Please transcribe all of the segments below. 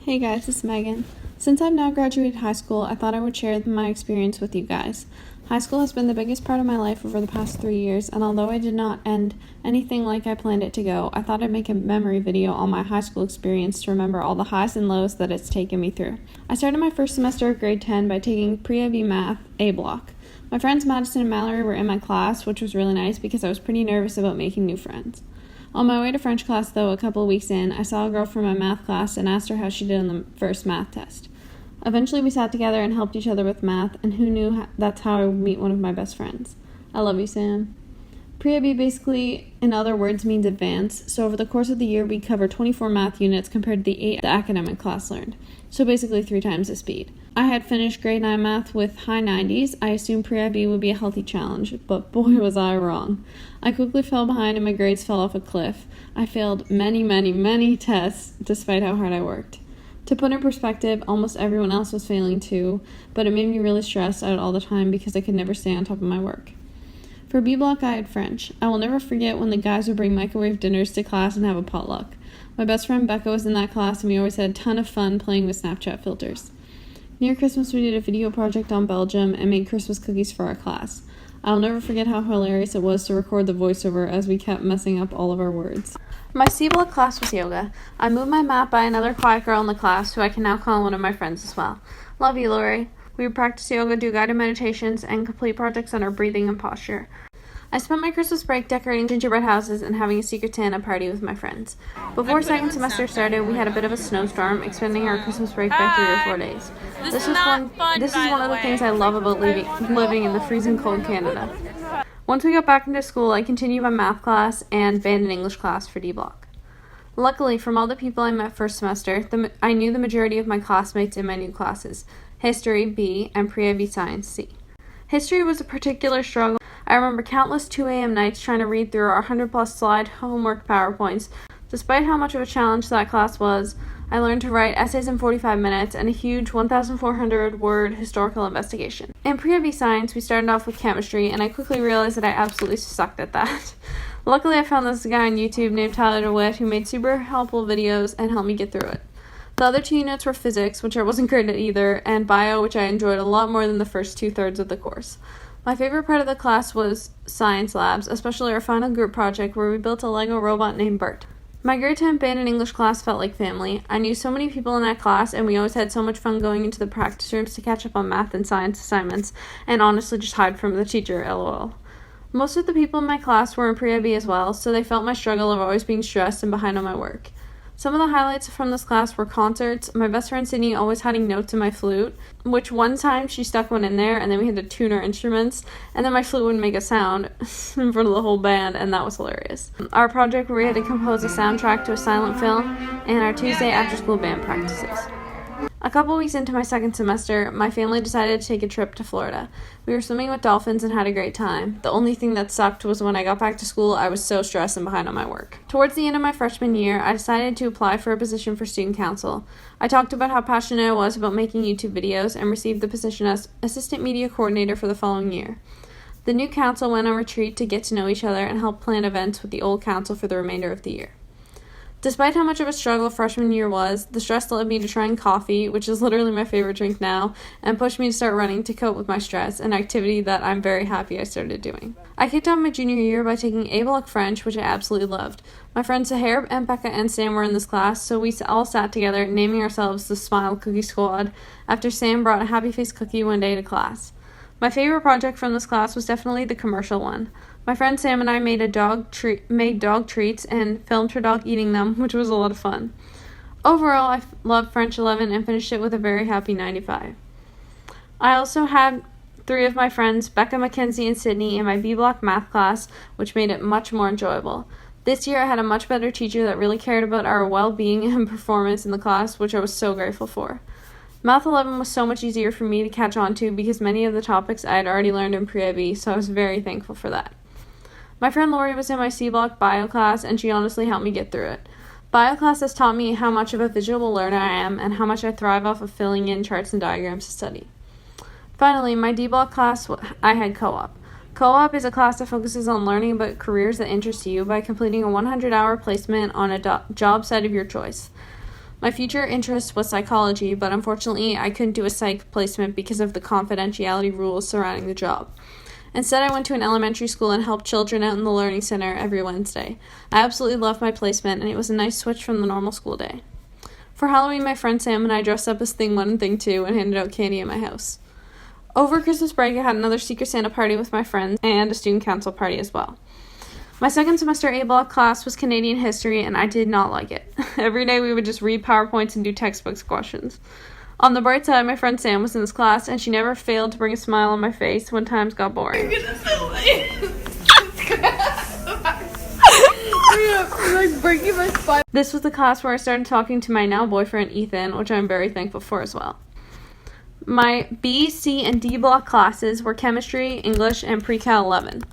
Hey guys, it's Megan. Since I've now graduated high school, I thought I would share my experience with you guys. High school has been the biggest part of my life over the past 3 years, and although I did not end anything like I planned it to go, I thought I'd make a memory video on my high school experience to remember all the highs and lows that it's taken me through. I started my first semester of grade 10 by taking Pre-IB Math A block. My friends Madison and Mallory were in my class, which was really nice because I was pretty nervous about making new friends. On my way to French class, though, a couple of weeks in, I saw a girl from my math class and asked her how she did on the first math test. Eventually, we sat together and helped each other with math, and who knew that's how I would meet one of my best friends. I love you, Sam. Pre-IB basically, in other words, means advance, so over the course of the year, we covered 24 math units compared to the 8 the academic class learned, so basically 3 times the speed. I had finished grade 9 math with high 90s. I assumed Pre-IB would be a healthy challenge, but boy was I wrong. I quickly fell behind and my grades fell off a cliff. I failed many tests despite how hard I worked. To put in perspective, almost everyone else was failing too, but it made me really stressed out all the time because I could never stay on top of my work. For B block, I had French. I will never forget when the guys would bring microwave dinners to class and have a potluck. My best friend Becca was in that class and we always had a ton of fun playing with Snapchat filters. Near Christmas, we did a video project on Belgium and made Christmas cookies for our class. I'll never forget how hilarious it was to record the voiceover as we kept messing up all of our words. My C block class was yoga. I moved my mat by another quiet girl in the class who I can now call one of my friends as well. Love you, Lori. We would practice yoga, do guided meditations, and complete projects on our breathing and posture. I spent my Christmas break decorating gingerbread houses and having a secret Santa party with my friends. Before second semester started, we had a bit of a snowstorm, extending our Christmas break by 3 or 4 days. This is one of the things I love about living in the freezing cold Canada. Once we got back into school, I continued my math class and band and English class for D block. Luckily, from all the people I met first semester, I knew the majority of my classmates in my new classes, History B and Pre-IB Science C. History was a particular struggle. I remember countless 2 a.m. nights trying to read through our 100-plus slide homework PowerPoints. Despite how much of a challenge that class was, I learned to write essays in 45 minutes and a huge 1,400-word historical investigation. In Pre-IB Science, we started off with chemistry, and I quickly realized that I absolutely sucked at that. Luckily, I found this guy on YouTube named Tyler DeWitt who made super helpful videos and helped me get through it. The other 2 units were physics, which I wasn't great at either, and bio, which I enjoyed a lot more than the first 2/3 of the course. My favorite part of the class was science labs, especially our final group project where we built a Lego robot named Bert. My grade 10 band and English class felt like family. I knew so many people in that class, and we always had so much fun going into the practice rooms to catch up on math and science assignments, and honestly just hide from the teacher, lol. Most of the people in my class were in Pre-IB as well, so they felt my struggle of always being stressed and behind on my work. Some of the highlights from this class were concerts, my best friend Sydney always hiding notes in my flute, which one time she stuck one in there and then we had to tune our instruments, and then my flute wouldn't make a sound in front of the whole band, and that was hilarious. Our project where we had to compose a soundtrack to a silent film, and our Tuesday after-school band practices. A couple weeks into my second semester, my family decided to take a trip to Florida. We were swimming with dolphins and had a great time. The only thing that sucked was when I got back to school, I was so stressed and behind on my work. Towards the end of my freshman year, I decided to apply for a position for student council. I talked about how passionate I was about making YouTube videos and received the position as assistant media coordinator for the following year. The new council went on retreat to get to know each other and help plan events with the old council for the remainder of the year. Despite how much of a struggle freshman year was, the stress led me to trying coffee, which is literally my favorite drink now, and pushed me to start running to cope with my stress, an activity that I'm very happy I started doing. I kicked off my junior year by taking A block French, which I absolutely loved. My friends Sahar and Becca and Sam were in this class, so we all sat together, naming ourselves the Smile Cookie Squad, after Sam brought a happy face cookie one day to class. My favorite project from this class was definitely the commercial one. My friend Sam and I made dog treats and filmed her dog eating them, which was a lot of fun. Overall, I loved French 11 and finished it with a very happy 95. I also had 3 of my friends, Becca, Mackenzie, and Sydney, in my B block math class, which made it much more enjoyable. This year, I had a much better teacher that really cared about our well-being and performance in the class, which I was so grateful for. Math 11 was so much easier for me to catch on to because many of the topics I had already learned in Pre-IB, so I was very thankful for that. My friend Lori was in my C block bio class, and she honestly helped me get through it. Bio class has taught me how much of a visual learner I am and how much I thrive off of filling in charts and diagrams to study. Finally, my D block class, I had co-op. Co-op is a class that focuses on learning about careers that interest you by completing a 100-hour placement on a job site of your choice. My future interest was psychology, but unfortunately I couldn't do a psych placement because of the confidentiality rules surrounding the job. Instead, I went to an elementary school and helped children out in the Learning Center every Wednesday. I absolutely loved my placement, and it was a nice switch from the normal school day. For Halloween, my friend Sam and I dressed up as Thing 1 and Thing 2 and handed out candy at my house. Over Christmas break, I had another Secret Santa party with my friends and a student council party as well. My second semester A-block class was Canadian history, and I did not like it. Every day we would just read PowerPoints and do textbook questions. On the bright side, my friend Sam was in this class, and she never failed to bring a smile on my face when times got boring. You're gonna fill me. Like breaking my spine. This was the class where I started talking to my now boyfriend Ethan, which I'm very thankful for as well. My B, C, and D block classes were chemistry, English, and pre-cal 11.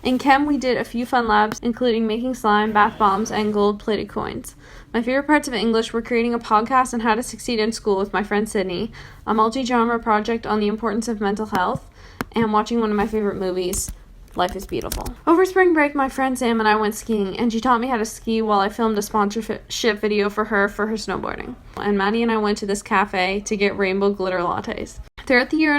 In chem, we did a few fun labs, including making slime, bath bombs, and gold-plated coins. My favorite parts of English were creating a podcast on how to succeed in school with my friend Sydney, a multi-genre project on the importance of mental health, and watching one of my favorite movies, Life is Beautiful. Over spring break, my friend Sam and I went skiing, and she taught me how to ski while I filmed a sponsorship video for her snowboarding. And Maddie and I went to this cafe to get rainbow glitter lattes. Throughout the year,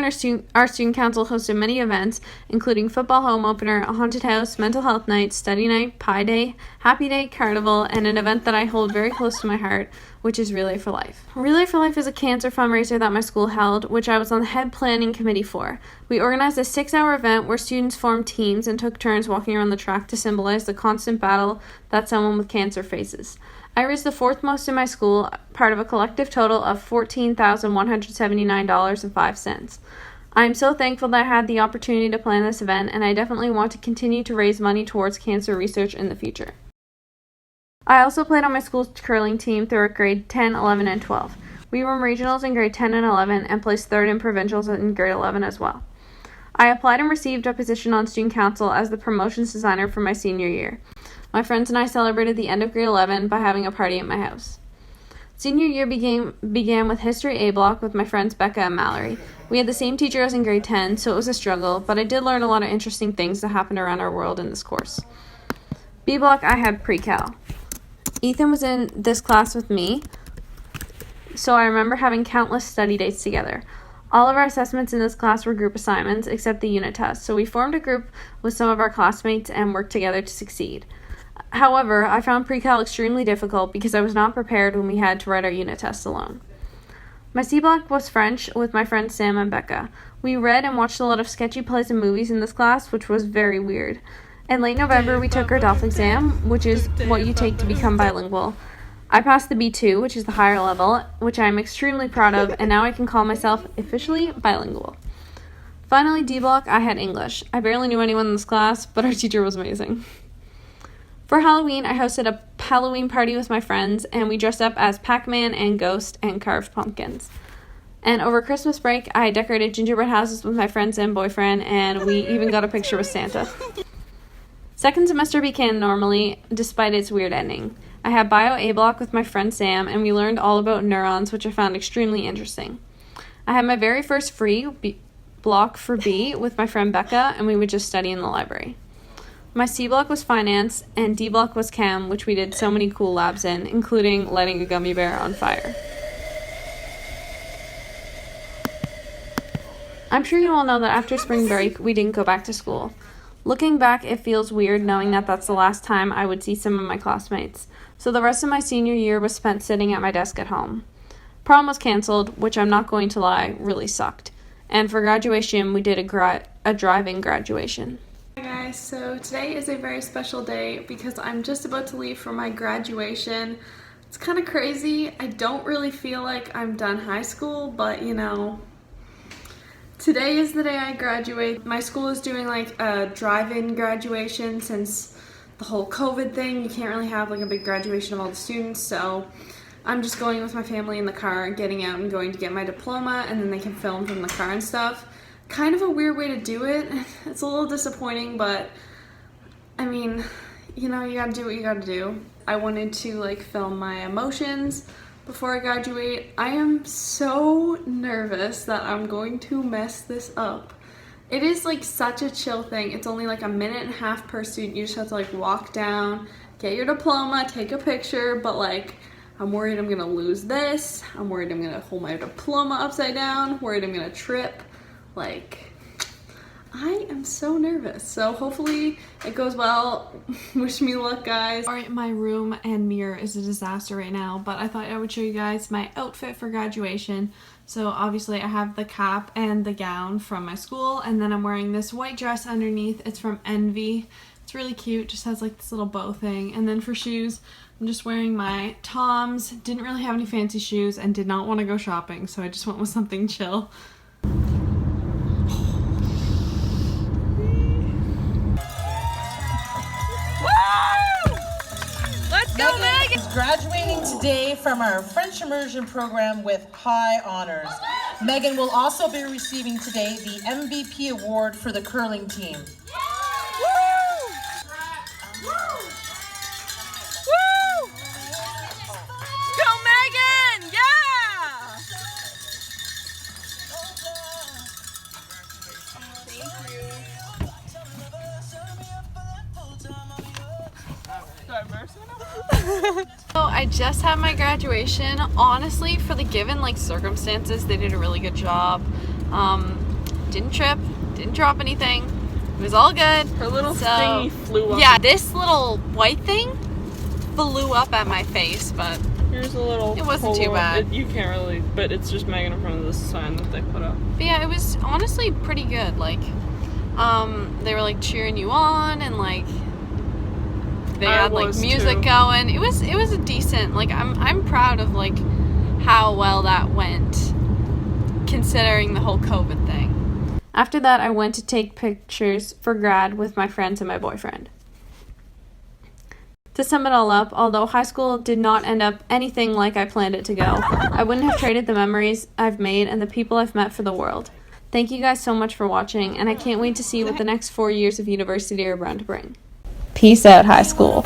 our student council hosted many events, including football home opener, a haunted house, mental health night, study night, pie day, happy day, carnival, and an event that I hold very close to my heart, which is Relay for Life. Relay for Life is a cancer fundraiser that my school held, which I was on the head planning committee for. We organized a 6-hour event where students formed teams and took turns walking around the track to symbolize the constant battle that someone with cancer faces. I raised the fourth most in my school, part of a collective total of $14,179.05. I am so thankful that I had the opportunity to plan this event, and I definitely want to continue to raise money towards cancer research in the future. I also played on my school's curling team throughout grade 10, 11, and 12. We won regionals in grade 10 and 11 and placed third in provincials in grade 11 as well. I applied and received a position on student council as the promotions designer for my senior year. My friends and I celebrated the end of grade 11 by having a party at my house. Senior year began with History A block with my friends Becca and Mallory. We had the same teacher as in grade 10, so it was a struggle, but I did learn a lot of interesting things that happened around our world in this course. B block, I had pre-cal. Ethan was in this class with me, so I remember having countless study dates together. All of our assessments in this class were group assignments, except the unit test, so we formed a group with some of our classmates and worked together to succeed. However, I found pre-cal extremely difficult because I was not prepared when we had to write our unit tests alone. My C block was French with my friends Sam and Becca. We read and watched a lot of sketchy plays and movies in this class, which was very weird. In late November, we took our DELF exam, which is what you take to become bilingual. I passed the B2, which is the higher level, which I am extremely proud of, and now I can call myself officially bilingual. Finally, D block, I had English. I barely knew anyone in this class, but our teacher was amazing. For Halloween, I hosted a Halloween party with my friends, and we dressed up as Pac-Man and Ghost and carved pumpkins. And over Christmas break, I decorated gingerbread houses with my friends and boyfriend, and we even got a picture with Santa. Second semester began normally, despite its weird ending. I had Bio A block with my friend Sam, and we learned all about neurons, which I found extremely interesting. I had my very first free block for B with my friend Becca, and we would just study in the library. My C block was finance, and D block was chem, which we did so many cool labs in, including lighting a gummy bear on fire. I'm sure you all know that after spring break, we didn't go back to school. Looking back, it feels weird knowing that that's the last time I would see some of my classmates, so the rest of my senior year was spent sitting at my desk at home. Prom was canceled, which I'm not going to lie, really sucked. And for graduation, we did a drive-in graduation. Hi guys, so today is a very special day because I'm just about to leave for my graduation. It's kind of crazy. I don't really feel like I'm done high school, but you know, today is the day I graduate. My school is doing like a drive-in graduation since the whole COVID thing. You can't really have like a big graduation of all the students, so I'm just going with my family in the car, getting out and going to get my diploma, and then they can film from the car and stuff. Kind of a weird way to do it. It's a little disappointing, but I mean, you know, you gotta do what you gotta do. I wanted to like film my emotions before I graduate. I am so nervous that I'm going to mess this up. It is like such a chill thing. It's only like a minute and a half per student. You just have to like walk down, get your diploma, take a picture, but like I'm worried I'm gonna lose this. I'm worried I'm gonna hold my diploma upside down. Worried I'm gonna trip. Like, I am so nervous. So hopefully it goes well. Wish me luck, guys. Alright, my room and mirror is a disaster right now, but I thought I would show you guys my outfit for graduation. So obviously I have the cap and the gown from my school, and then I'm wearing this white dress underneath. It's from Envy. It's really cute, just has like this little bow thing. And then for shoes, I'm just wearing my Toms. Didn't really have any fancy shoes and did not want to go shopping, so I just went with something chill. Let's go, Megan! Is graduating today from our French immersion program with high honors. Megan will also be receiving today the MVP award for the curling team. So I just had my graduation. Honestly, for the given like circumstances, they did a really good job. Didn't trip, didn't drop anything. It was all good. Her little thingy flew up. Yeah, this little white thing flew up at my face, but here's a little. It wasn't too bad. You can't really, but it's just Megan in front of the sign that they put up. But yeah, it was honestly pretty good. Like, they were like cheering you on, and like they had like music going. It was a decent. Like I'm proud of like how well that went, considering the whole COVID thing. After that, I went to take pictures for grad with my friends and my boyfriend. To sum it all up, although high school did not end up anything like I planned it to go, I wouldn't have traded the memories I've made and the people I've met for the world. Thank you guys so much for watching, and I can't wait to see what the next 4 years of university are bound to bring. Peace out, high school.